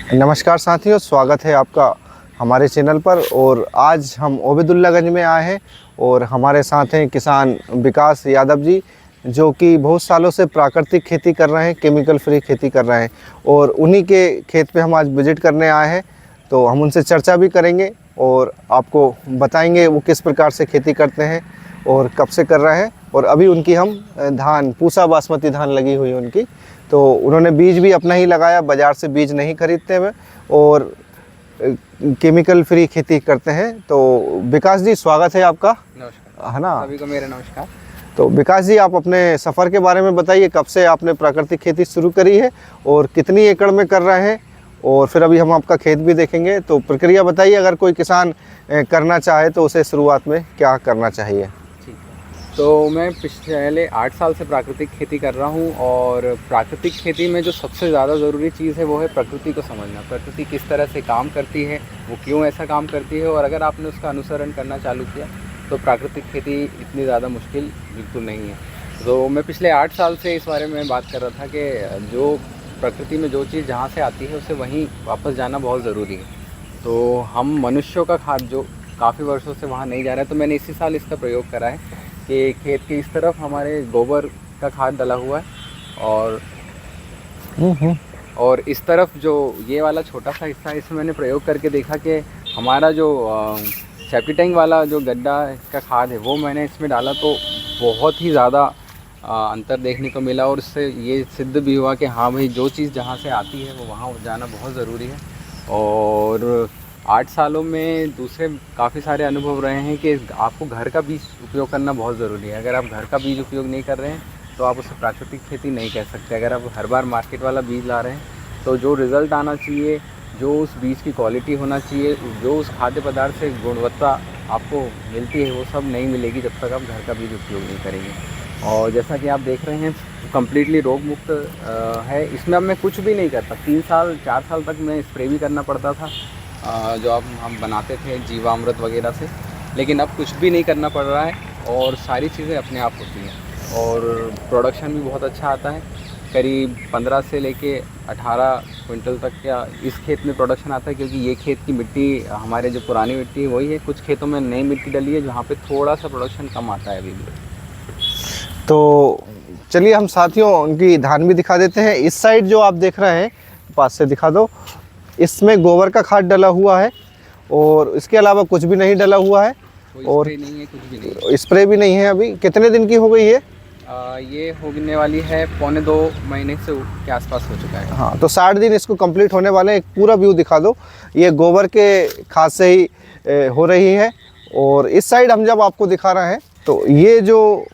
नमस्कार साथियों, स्वागत है आपका हमारे चैनल पर। और आज हम ओबेदुल्लागंज में आए हैं और हमारे साथ हैं किसान विकास यादव जी, जो कि बहुत सालों से प्राकृतिक खेती कर रहे हैं, केमिकल फ्री खेती कर रहे हैं। और उन्हीं के खेत पे हम आज विजिट करने आए हैं, तो हम उनसे चर्चा भी करेंगे और आपको बताएंगे वो किस प्रकार से खेती करते हैं और कब से कर रहे हैं। और अभी उनकी हम धान पूसा बासमती धान लगी हुई है उनकी, तो उन्होंने बीज भी अपना ही लगाया, बाज़ार से बीज नहीं खरीदते हुए और केमिकल फ्री खेती करते हैं। तो विकास जी, स्वागत है आपका। नमस्कार, है ना। सभी को मेरा नमस्कार। तो विकास जी, आप अपने सफ़र के बारे में बताइए, कब से आपने प्राकृतिक खेती शुरू करी है और कितनी एकड़ में कर रहे हैं, और फिर अभी हम आपका खेत भी देखेंगे। तो प्रक्रिया बताइए, अगर कोई किसान करना चाहे तो उसे शुरुआत में क्या करना चाहिए। ठीक है, तो मैं पिछले 8 साल से प्राकृतिक खेती कर रहा हूँ। और प्राकृतिक खेती में जो सबसे ज़्यादा ज़रूरी चीज़ है वो है प्रकृति को समझना। प्रकृति किस तरह से काम करती है, वो क्यों ऐसा काम करती है, और अगर आपने उसका अनुसरण करना चालू किया तो प्राकृतिक खेती इतनी ज़्यादा मुश्किल बिल्कुल नहीं है। तो मैं पिछले 8 साल से इस बारे में बात कर रहा था कि जो प्रकृति में जो चीज़ जहाँ से आती है उसे वहीं वापस जाना बहुत ज़रूरी है। तो हम मनुष्यों का खाद जो काफ़ी वर्षों से वहाँ नहीं जा रहा है, तो मैंने इसी साल इसका प्रयोग करा है कि खेत के इस तरफ हमारे गोबर का खाद डला हुआ है, और इस तरफ जो ये वाला छोटा सा हिस्सा है, इसमें मैंने प्रयोग करके देखा कि हमारा जो सेप्टी टैंक वाला जो गड्ढा का खाद है वो मैंने इसमें डाला, तो बहुत ही ज़्यादा अंतर देखने को मिला। और इससे ये सिद्ध भी हुआ कि हाँ भाई, जो चीज़ जहाँ से आती है वो वहाँ जाना बहुत ज़रूरी है। और 8 सालों में दूसरे काफ़ी सारे अनुभव रहे हैं कि आपको घर का बीज उपयोग करना बहुत ज़रूरी है। अगर आप घर का बीज उपयोग नहीं कर रहे हैं तो आप उसे प्राकृतिक खेती नहीं कह सकते। अगर आप हर बार मार्केट वाला बीज ला रहे हैं तो जो रिज़ल्ट आना चाहिए, जो उस बीज की क्वालिटी होना चाहिए, जो उस खाद्य पदार्थ से गुणवत्ता आपको मिलती है, वो सब नहीं मिलेगी जब तक आप घर का बीज उपयोग नहीं करेंगे। और जैसा कि आप देख रहे हैं, कम्प्लीटली रोग मुक्त है। इसमें अब मैं कुछ भी नहीं करता। 3 साल 4 साल तक मैं स्प्रे भी करना पड़ता था, जो अब हम बनाते थे जीवामृत वगैरह से, लेकिन अब कुछ भी नहीं करना पड़ रहा है और सारी चीज़ें अपने आप होती हैं। और प्रोडक्शन भी बहुत अच्छा आता है, करीब 15 से लेके 18 क्विंटल तक का इस खेत में प्रोडक्शन आता है, क्योंकि ये खेत की मिट्टी हमारे जो पुरानी मिट्टी है वही है। कुछ खेतों में नई मिट्टी डली है जहाँ पे थोड़ा सा प्रोडक्शन कम आता है अभी भी। तो चलिए हम साथियों उनकी धान भी दिखा देते हैं। इस साइड जो आप देख रहे हैं, पास से दिखा दो, इसमें गोबर का खाद डला हुआ है और इसके अलावा कुछ भी नहीं डला हुआ है। और स्प्रे नहीं है, कुछ भी नहीं। स्प्रे भी नहीं है। अभी कितने दिन की हो गई है? ये होने वाली है 1.25-2 महीने से के आसपास हो चुका है। हाँ, तो 60 दिन इसको कंप्लीट होने वाले हैं। एक पूरा व्यू दिखा दो। ये गोबर के खाद से ही हो रही है। और इस साइड हम जब आपको दिखा रहे हैं तो ये जो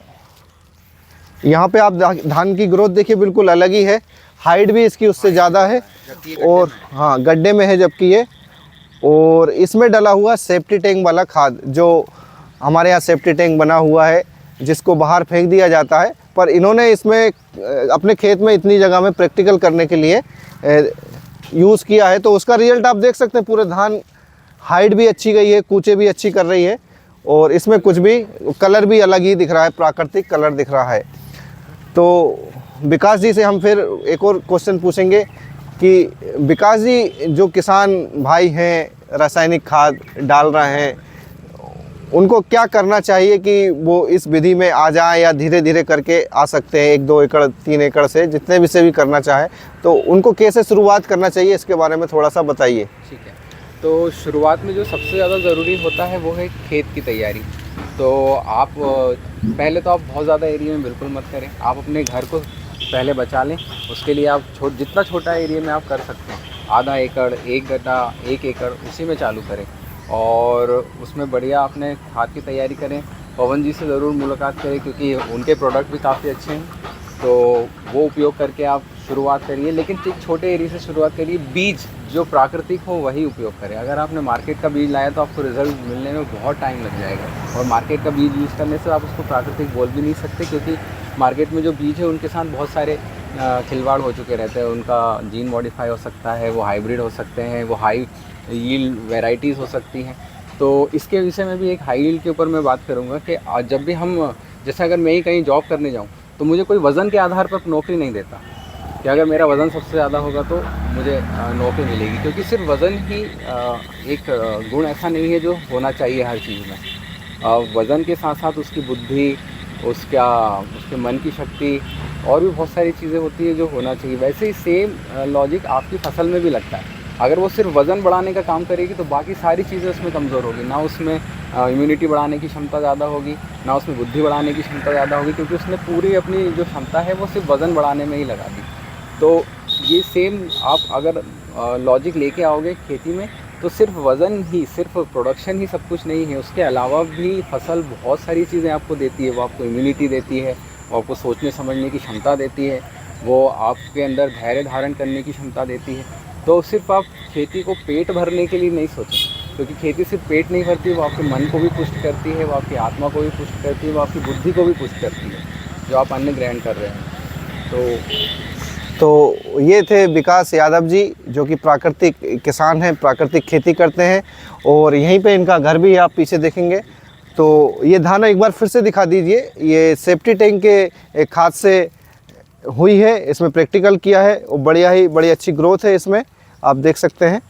यहाँ पे आप धान की ग्रोथ देखिए, बिल्कुल अलग ही है। हाइट भी इसकी उससे ज़्यादा है। और हाँ, गड्ढे में है जबकि ये। और इसमें डला हुआ सेफ्टी टैंक वाला खाद, जो हमारे यहाँ सेफ्टी टैंक बना हुआ है जिसको बाहर फेंक दिया जाता है, पर इन्होंने इसमें अपने खेत में इतनी जगह में प्रैक्टिकल करने के लिए यूज़ किया है। तो उसका रिजल्ट आप देख सकते हैं। पूरे धान हाइट भी अच्छी गई है, कूचे भी अच्छी कर रही है, और इसमें कुछ भी कलर भी अलग ही दिख रहा है, प्राकृतिक कलर दिख रहा है। तो विकास जी से हम फिर एक और क्वेश्चन पूछेंगे कि विकास जी, जो किसान भाई हैं रासायनिक खाद डाल रहे हैं, उनको क्या करना चाहिए कि वो इस विधि में आ जाएं, या धीरे धीरे करके आ सकते हैं 1-2 एकड़ 3 एकड़ से, जितने भी से भी करना चाहें, तो उनको कैसे शुरुआत करना चाहिए, इसके बारे में थोड़ा सा बताइए। ठीक है, तो शुरुआत में जो सबसे ज़्यादा ज़रूरी होता है वो है खेत की तैयारी। तो आप पहले तो आप बहुत ज़्यादा एरिया में बिल्कुल मत करें। आप अपने घर को पहले बचा लें। उसके लिए आप जितना छोटा एरिया में आप कर सकते हैं, आधा एकड़, 1 गड्ढा, 1 एकड़, उसी में चालू करें। और उसमें बढ़िया अपने खाद की तैयारी करें। पवन जी से ज़रूर मुलाकात करें, क्योंकि उनके प्रोडक्ट भी काफ़ी अच्छे हैं, तो वो उपयोग करके आप शुरुआत करिए। लेकिन एक छोटे एरिया से शुरुआत करिए। बीज जो प्राकृतिक हो वही उपयोग करें। अगर आपने मार्केट का बीज लाया तो आपको रिज़ल्ट मिलने में बहुत टाइम लग जाएगा, और मार्केट का बीज यूज़ करने से आप उसको प्राकृतिक बोल भी नहीं सकते, क्योंकि मार्केट में जो बीज है उनके साथ बहुत सारे खिलवाड़ हो चुके रहते हैं। उनका जीन मॉडिफाई हो सकता है, वो हाइब्रिड हो सकते हैं, वो हाई यील्ड वैरायटीज़ हो सकती हैं। तो इसके विषय में भी एक हाई यील्ड के ऊपर मैं बात करूँगा कि जब भी हम, जैसे अगर मैं ही कहीं जॉब करने जाऊँ तो मुझे कोई वज़न के आधार पर नौकरी नहीं देता। कि अगर मेरा वज़न सबसे ज़्यादा होगा तो मुझे नौकरी मिलेगी, क्योंकि सिर्फ वज़न ही एक गुण ऐसा नहीं है जो होना चाहिए हर चीज़ में। वज़न के साथ साथ उसकी बुद्धि, उसके मन की शक्ति और भी बहुत सारी चीज़ें होती है जो होना चाहिए। वैसे ही सेम लॉजिक आपकी फसल में भी लगता है। अगर वो सिर्फ वज़न बढ़ाने का काम करेगी तो बाकी सारी चीज़ें उसमें कमज़ोर होगी, ना उसमें इम्यूनिटी बढ़ाने की क्षमता ज़्यादा होगी, ना उसमें बुद्धि बढ़ाने की क्षमता ज़्यादा होगी, क्योंकि उसने पूरी अपनी जो क्षमता है वो सिर्फ वज़न बढ़ाने में ही लगा दी। तो ये सेम आप अगर लॉजिक लेके आओगे खेती में, तो सिर्फ वज़न ही, सिर्फ प्रोडक्शन ही सब कुछ नहीं है, उसके अलावा भी फसल बहुत सारी चीज़ें आपको देती है। वो आपको इम्यूनिटी देती है, वो आपको सोचने समझने की क्षमता देती है, वो आपके अंदर धैर्य धारण करने की क्षमता देती है। तो सिर्फ आप खेती को पेट भरने के लिए नहीं सोचें, क्योंकि खेती सिर्फ पेट नहीं भरती, वो आपके मन को भी पुष्ट करती है, वो आपकी आत्मा को भी पुष्ट करती है, वो आपकी बुद्धि को भी पुष्ट करती है, जो आप अन्न ग्रहण कर रहे हैं। तो ये थे विकास यादव जी, जो कि प्राकृतिक किसान हैं, प्राकृतिक खेती करते हैं, और यहीं पे इनका घर भी आप पीछे देखेंगे। तो ये धान एक बार फिर से दिखा दीजिए। ये सेफ्टी टैंक के खाद से हुई है, इसमें प्रैक्टिकल किया है, और बड़ी अच्छी ग्रोथ है इसमें, आप देख सकते हैं।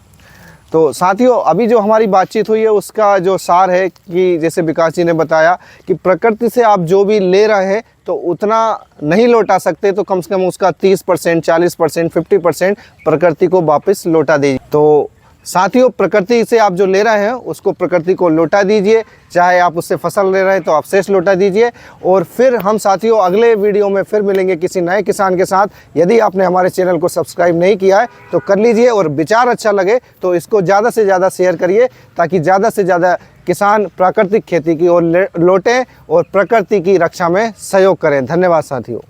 तो साथियों, अभी जो हमारी बातचीत हुई है उसका जो सार है कि जैसे विकास जी ने बताया कि प्रकृति से आप जो भी ले रहे हैं तो उतना नहीं लौटा सकते, तो कम से कम उसका 30%, 40%, 50% प्रकृति को वापस लौटा दीजिए। तो साथियों, प्रकृति से आप जो ले रहे हैं उसको प्रकृति को लौटा दीजिए, चाहे आप उससे फसल ले रहे हैं तो आप शेष लौटा दीजिए। और फिर हम साथियों अगले वीडियो में फिर मिलेंगे किसी नए किसान के साथ। यदि आपने हमारे चैनल को सब्सक्राइब नहीं किया है तो कर लीजिए, और विचार अच्छा लगे तो इसको ज़्यादा से ज़्यादा शेयर करिए, ताकि ज़्यादा से ज़्यादा किसान प्राकृतिक खेती की ओर लौटें और प्रकृति की रक्षा में सहयोग करें। धन्यवाद साथियों।